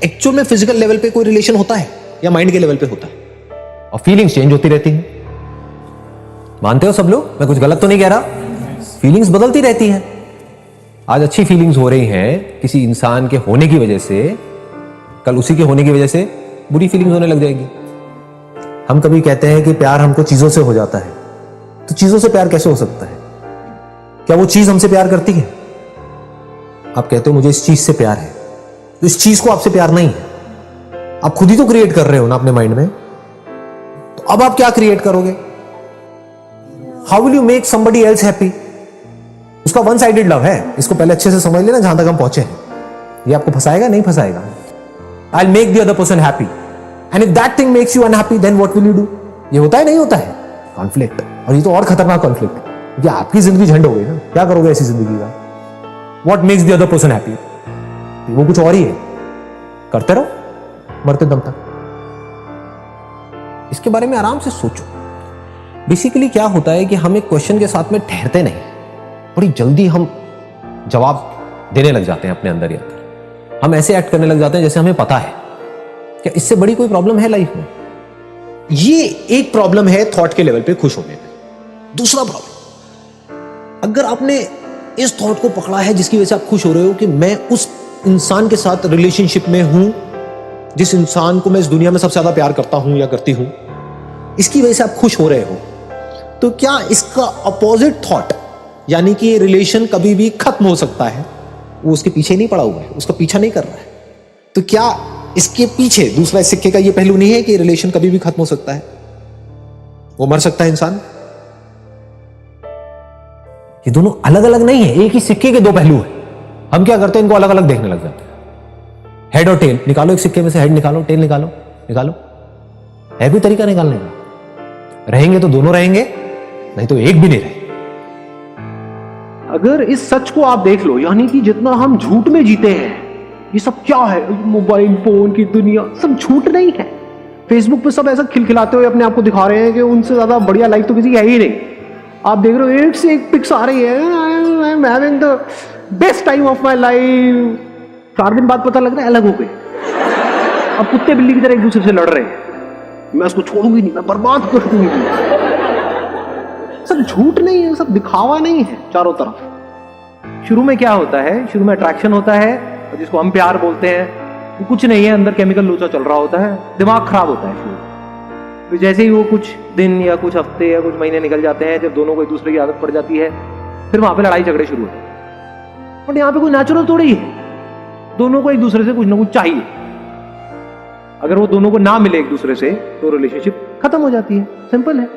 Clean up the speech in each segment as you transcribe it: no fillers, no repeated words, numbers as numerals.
Actual में physical level पे कोई रिलेशन होता है या माइंड के लेवल पे होता है? और फीलिंग्स चेंज होती रहती हैं, मानते हो सब लोग? मैं कुछ गलत तो नहीं कह रहा? फीलिंग्स बदलती रहती हैं। आज अच्छी फीलिंग्स हो रही हैं किसी इंसान के होने की वजह से, कल उसी के होने की वजह से बुरी फीलिंग्स होने लग जाएगी। हम कभी कहते हैं कि प्यार हमको चीजों से हो जाता है, तो चीजों से प्यार कैसे हो सकता है? क्या वो चीज हमसे प्यार करती है? आप कहते हो मुझे इस चीज से प्यार है, तो इस चीज को आपसे प्यार नहीं है, आप खुद ही तो क्रिएट कर रहे हो ना अपने माइंड में। तो अब आप क्या क्रिएट करोगे? How will you make somebody else happy? उसका वन साइडेड लव है, इसको पहले अच्छे से समझ लेना जहां तक हम पहुंचे हैं। ये आपको फंसाएगा? नहीं फंसाएगा। I make the other person happy and if that thing makes you unhappy then what will you do? ये होता है नहीं होता है? कॉन्फ्लिक्ट। और ये तो और खतरनाक कॉन्फ्लिक्ट, क्योंकि आपकी जिंदगी झंड हो गई ना। क्या करोगे ऐसी जिंदगी का? What makes the other person happy? वो कुछ और ही है, करते रहो मरते दम तक। इसके बारे में आराम से सोचो। बेसिकली क्या होता है कि हम एक क्वेश्चन के साथ में ठहरते नहीं, बड़ी जल्दी हम जवाब देने लग जाते हैं अपने अंदर ही अंदर। हम ऐसे एक्ट करने लग जाते हैं जैसे हमें पता है। क्या इससे बड़ी कोई प्रॉब्लम है लाइफ में? ये एक प्रॉब्लम है थॉट के लेवल पे खुश होने में। दूसरा प्रॉब्लम, अगर आपने इस थॉट को पकड़ा है जिसकी वजह से आप खुश हो रहे हो कि मैं उस इंसान के साथ रिलेशनशिप में हूं जिस इंसान को मैं इस दुनिया में सबसे ज्यादा प्यार करता हूं या करती हूं, इसकी वजह से आप खुश हो रहे हो, तो क्या इसका अपोजिट थॉट, यानी कि ये रिलेशन कभी भी खत्म हो सकता है, वो उसके पीछे नहीं पड़ा हुआ है, उसका पीछा नहीं कर रहा है, तो क्या इसके पीछे दूसरा इस सिक्के का ये पहलू नहीं है कि रिलेशन कभी भी खत्म हो सकता है, वो मर सकता है इंसान? ये दोनों अलग अलग नहीं है, एक ही सिक्के के दो पहलू है। हम क्या करते हैं, इनको अलग अलग देखने लग जाते हैं। हेड और टेल निकालो, एक सिक्के में से हेड निकालो, टेल निकालो, निकालो। है कोई तरीका निकालने का? रहेंगे तो दोनों रहेंगे, नहीं तो एक भी नहीं रहे। अगर इस सच को आप देख लो, यानी कि जितना हम झूठ में जीते हैं, ये सब क्या है, मोबाइल फोन की दुनिया, सब झूठ नहीं है। फेसबुक पे सब ऐसा खिलखिलाते हुए अपने आप को दिखा रहे हैं कि उनसे ज्यादा बढ़िया लाइफ तो किसी की है ही नहीं। आप देख रहे हो एक से एक पिक्स आ रही है, I am having the best time of my life. 4 दिन बाद पता लग रहा है अलग हो गए। अब कुत्ते बिल्ली की तरह एक दूसरे से लड़ रहे हैं, मैं उसको छोड़ूंगी नहीं, मैं बर्बाद कर दूंगी। सब झूठ नहीं है, सब दिखावा नहीं है चारों तरफ। शुरू में क्या होता है, शुरू में अट्रैक्शन होता है, जिसको हम प्यार बोलते हैं, वो कुछ नहीं है, अंदर केमिकल लोचा चल रहा होता है, दिमाग खराब होता है शुरू। फिर जैसे ही वो कुछ दिन या कुछ हफ्ते या कुछ महीने निकल जाते हैं, जब दोनों को एक दूसरे की आदत पड़ जाती है, फिर वहां पे लड़ाई झगड़े शुरू होते हैं। बट यहाँ पे कोई नेचुरल थोड़ी है, दोनों को एक दूसरे से कुछ ना कुछ चाहिए। अगर वो दोनों को ना मिले एक दूसरे से, तो रिलेशनशिप खत्म हो जाती है। सिंपल है,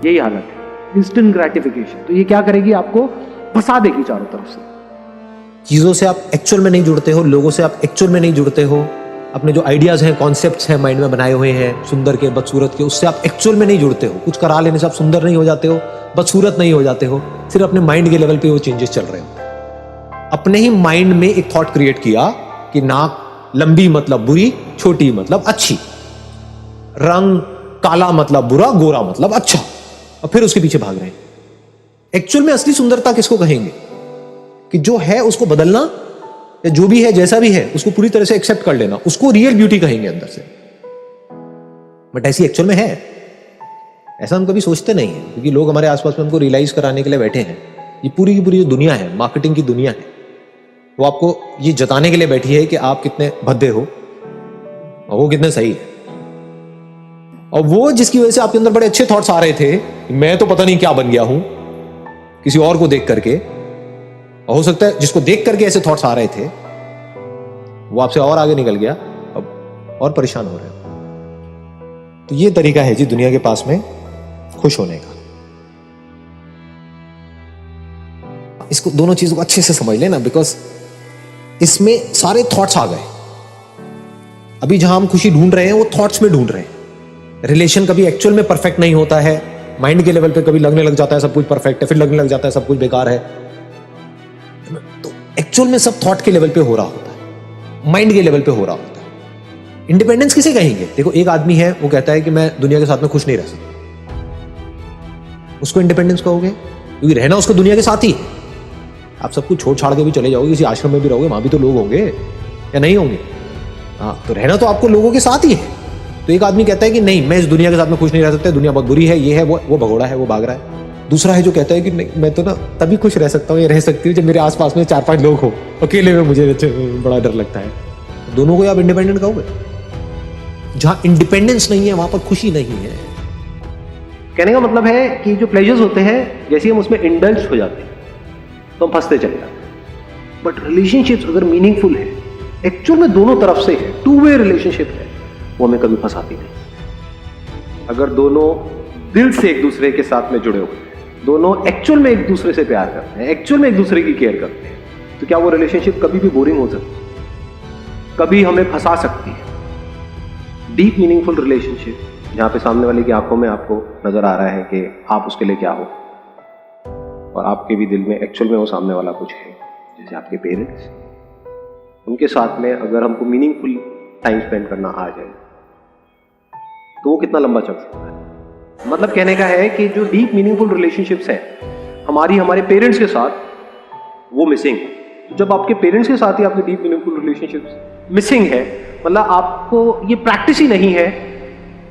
यही हालत है, इंस्टेंट ग्रेटिफिकेशन। तो ये क्या करेगी, आपको फंसा देगी चारों तरफ से। चीजों से आप एक्चुअल में नहीं जुड़ते हो, लोगों से आप एक्चुअल में नहीं जुड़ते हो, अपने जो आइडियाज हैं, कॉन्सेप्ट्स हैं माइंड में बनाए हुए हैं, सुंदर के बदसूरत के, उससे आप एक्चुअल में नहीं जुड़ते हो। कुछ करा लेने से आप सुंदर नहीं हो जाते हो, बदसूरत नहीं हो जाते हो, सिर्फ अपने माइंड के लेवल पे वो चेंजेस चल रहे होते हैं। अपने ही माइंड में एक थॉट क्रिएट किया कि नाक लंबी मतलब बुरी, छोटी मतलब अच्छी, रंग काला मतलब बुरा, गोरा मतलब अच्छा, और फिर उसके पीछे भाग रहे हैं। एक्चुअल में असली सुंदरता किसको कहेंगे? कि जो है उसको बदलना, या जो भी है जैसा भी है उसको पूरी तरह से एक्सेप्ट कर लेना, उसको रियल ब्यूटी कहेंगे अंदर से। बट ऐसी एक्चुअल में है? ऐसा हम कभी सोचते नहीं है, क्योंकि लोग हमारे आसपास में हमको रियलाइज कराने के लिए बैठे हैं। ये पूरी की पूरी जो दुनिया है, मार्केटिंग की दुनिया है, वो आपको ये जताने के लिए बैठी है कि आप कितने भद्दे हो और वो कितने सही है। और वो जिसकी वजह से आपके अंदर बड़े अच्छे थॉट्स आ रहे थे, मैं तो पता नहीं क्या बन गया हूं किसी और को देख करके, और हो सकता है जिसको देख करके ऐसे थॉट्स आ रहे थे वो आपसे और आगे निकल गया, अब और परेशान हो रहे हो। तो ये तरीका है जी दुनिया के पास में खुश होने का। इसको, दोनों चीजों को अच्छे से समझ लेना, बिकॉज इसमें सारे थॉट्स आ गए। अभी जहां हम खुशी ढूंढ रहे हैं वो थॉट्स में ढूंढ रहे हैं। रिलेशन कभी एक्चुअल में परफेक्ट नहीं होता है, माइंड के लेवल पे कभी लगने लग जाता है सब कुछ परफेक्ट है, फिर लगने लग जाता है सब कुछ बेकार है। तो एक्चुअल में सब थॉट के लेवल पे हो रहा होता है, माइंड के लेवल पे हो रहा होता है। इंडिपेंडेंस किसे कहेंगे? देखो, एक आदमी है वो कहता है कि मैं दुनिया के साथ में खुश नहीं रह सकता, उसको इंडिपेंडेंस कहोगे? क्योंकि रहना उसको दुनिया के साथ ही है। आप सब कुछ छोड़ छाड़ के भी चले जाओगे, किसी आश्रम में भी रहोगे, वहां भी तो लोग होंगे या नहीं होंगे? हाँ, तो रहना तो आपको लोगों के साथ ही है। तो एक आदमी कहता है कि नहीं, मैं इस दुनिया के साथ में खुश नहीं रह सकता, दुनिया बहुत बुरी है, ये है, वो भगोड़ा है, वो भाग रहा है। दूसरा है जो कहता है कि नहीं, मैं तो ना तभी खुश रह सकता हूँ या रह सकती हूँ जब मेरे आसपास में 4-5 लोग हो, अकेले में मुझे बड़ा डर लगता है। दोनों को आप इंडिपेंडेंट कहोगे? जहां इंडिपेंडेंस नहीं है वहां पर खुशी नहीं है। कहने का मतलब है कि जो प्लेजर्स होते हैं, जैसे हम उसमें इंडल्ज हो जाते हैं तो हम फंसते चले जाते हैं। बट रिलेशनशिप्स अगर मीनिंगफुल है, एक्चुअल में दोनों तरफ से है, 2 वे रिलेशनशिप है, वो हमें कभी फंसाती नहीं। अगर दोनों दिल से एक दूसरे के साथ में जुड़े हुए हैं, दोनों एक्चुअल में एक दूसरे से प्यार करते हैं, एक्चुअल में एक दूसरे की केयर करते हैं, तो क्या वो रिलेशनशिप कभी भी बोरिंग हो सकती है? कभी हमें फंसा सकती है? डीप मीनिंगफुल रिलेशनशिप, जहां पे सामने वाले की आंखों में आपको नजर आ रहा है कि आप उसके लिए क्या हो, और आपके भी दिल में एक्चुअल में वो सामने वाला कुछ है, जैसे आपके पेरेंट्स, उनके साथ में अगर हमको मीनिंगफुल टाइम स्पेंड करना आ जाए तो वो कितना लंबा चल सकता है। मतलब कहने का है कि जो डीप मीनिंगफुल रिलेशनशिप्स हैं हमारे पेरेंट्स के साथ, वो मिसिंग है। जब आपके पेरेंट्स के साथ ही आपके डीप मीनिंगफुल रिलेशनशिप्स मिसिंग है, मतलब आपको ये प्रैक्टिस ही नहीं है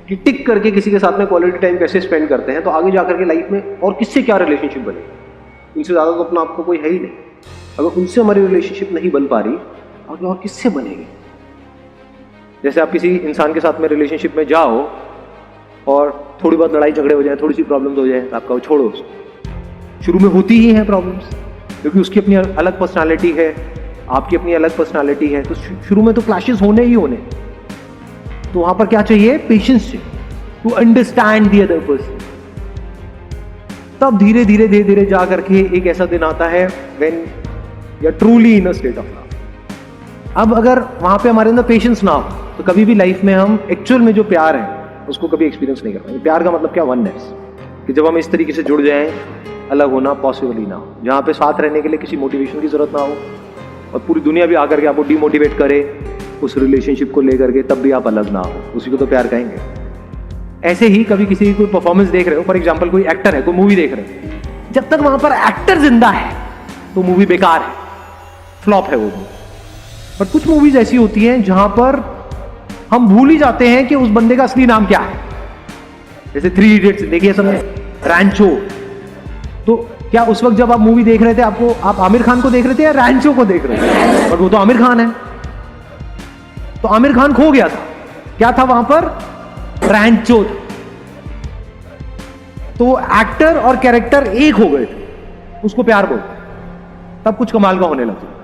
कि टिक करके किसी के साथ में क्वालिटी टाइम कैसे स्पेंड करते हैं, तो आगे जाकर के लाइफ में और किससे क्या रिलेशनशिप बनेगी? उनसे ज़्यादा तो अपना आपको कोई है ही नहीं। अगर उनसे हमारी रिलेशनशिप नहीं बन पा रही, और किससे बनेगी? जैसे आप किसी इंसान के साथ में रिलेशनशिप में जाओ और थोड़ी बहुत लड़ाई झगड़े हो जाए, थोड़ी सी प्रॉब्लम्स हो जाए, आपका वो छोड़ो उसको। शुरू में होती ही हैं प्रॉब्लम्स, क्योंकि उसकी अपनी अलग पर्सनालिटी है, आपकी अपनी अलग पर्सनालिटी है, तो शुरू में तो क्लैशेस होने ही होने। तो वहां पर क्या चाहिए? पेशेंस चाहिए, to understand the other person. तब धीरे धीरे धीरे धीरे जा करके एक ऐसा दिन आता है when you are truly in a state of love. अब अगर वहां पे हमारे अंदर पेशेंस ना हो, तो कभी भी लाइफ में हम एक्चुअल में जो प्यार है उसको कभी एक्सपीरियंस नहीं कर पाएंगे। प्यार का मतलब क्या? वननेस, कि जब हम इस तरीके से जुड़ जाएं, अलग होना पॉसिबल ही ना हो, जहां पे साथ रहने के लिए किसी मोटिवेशन की जरूरत ना हो, और पूरी दुनिया भी आकर के आपको डिमोटिवेट करे उस रिलेशनशिप को लेकर के, तब भी आप अलग ना हो, उसी को तो प्यार कहेंगे। ऐसे ही कभी किसी की कोई परफॉर्मेंस देख रहे हो, फॉर एग्जाम्पल कोई एक्टर है, कोई मूवी देख रहे हो, जब तक वहां पर एक्टर जिंदा है तो मूवी बेकार है, फ्लॉप है वो मूवी। बट कुछ मूवीज ऐसी होती हैं जहां पर हम भूल ही जाते हैं कि उस बंदे का असली नाम क्या है। जैसे 3 इडियट्स देखिए सबने, रैंचो। तो क्या उस वक्त जब आप मूवी देख रहे थे, आप आमिर खान को देख रहे थे या रैंचो को देख रहे थे? बट वो तो आमिर खान है। तो आमिर खान खो गया था, क्या था वहां पर? रैंचो। तो एक्टर और कैरेक्टर एक हो गए थे, उसको प्यार बोलते, तब कुछ कमाल का होने लगा।